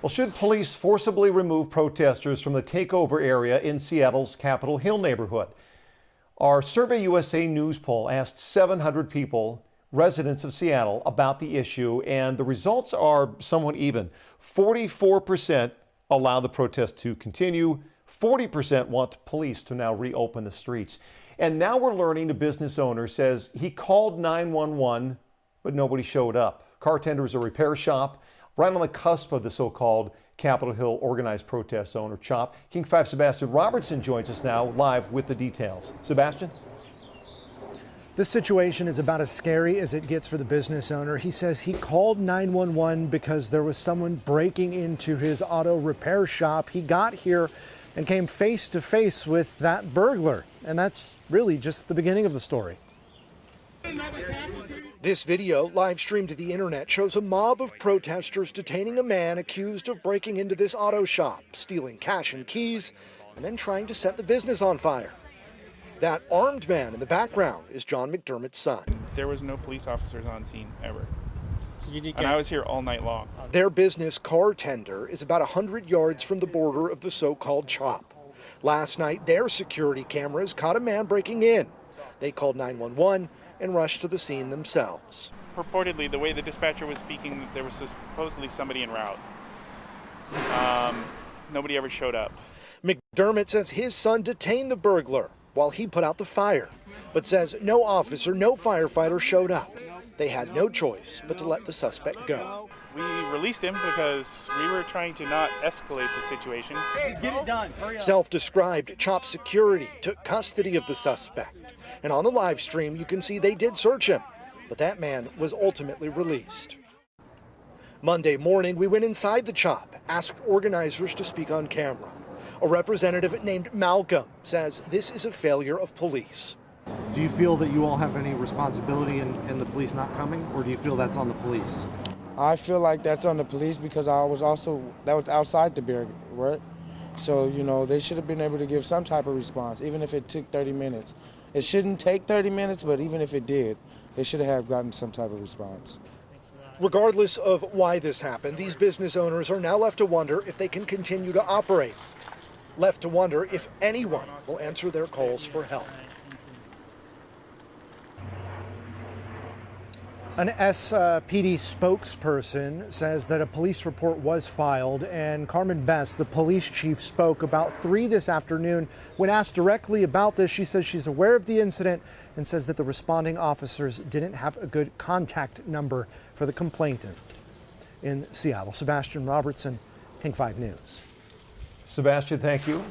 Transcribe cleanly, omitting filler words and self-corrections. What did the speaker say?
Well, should police forcibly remove protesters from the takeover area in Seattle's Capitol Hill neighborhood? Our Survey USA News poll asked 700 people, residents of Seattle, about the issue, and the results are somewhat even. 44% allow the protest to continue. 40% want police to now reopen the streets. And now we're learning a business owner says he called 911, but nobody showed up. Car tender is a repair shop right on the cusp of the so-called Capitol Hill Organized Protest zone, or CHOP. King 5 Sebastian Robertson joins us now live with the details. Sebastian? This situation is about as scary as it gets for the business owner. He says he called 911 because there was someone breaking into his auto repair shop. He got here and came face to face with that burglar. And that's really just the beginning of the story. This video, live streamed to the internet, shows a mob of protesters detaining a man accused of breaking into this auto shop, stealing cash and keys, and then trying to set the business on fire. That armed man in the background is John McDermott's son. There was no police officers on scene ever. And I was here all night long. Their business, car tender, is about 100 yards from the border of the so-called CHOP. Last night, their security cameras caught a man breaking in. They called 911 and rushed to the scene themselves. Purportedly, the way the dispatcher was speaking, there was supposedly somebody en route. Nobody ever showed up. McDermott says his son detained the burglar while he put out the fire, but says no officer, no firefighter showed up. They had no choice but to let the suspect go. We released him because we were trying to not escalate the situation. Hey, get it done. Hurry up. Self-described CHOP security took custody of the suspect. And on the live stream, you can see they did search him, but that man was ultimately released. Monday morning, we went inside the CHOP, asked organizers to speak on camera. A representative named Malcolm says this is a failure of police. Do you feel that you all have any responsibility in the police not coming, or do you feel that's on the police? I feel like that's on the police because that was outside the barricade, right? So, you know, they should have been able to give some type of response, even if it took 30 minutes. It shouldn't take 30 minutes, but even if it did, they should have gotten some type of response. Regardless of why this happened, these business owners are now left to wonder if they can continue to operate. Left to wonder if anyone will answer their calls for help. An SPD spokesperson says that a police report was filed, and Carmen Best, the police chief, spoke about 3 this afternoon. When asked directly about this, she says she's aware of the incident and says that the responding officers didn't have a good contact number for the complainant. In Seattle, Sebastian Robertson, King 5 News. Sebastian, thank you.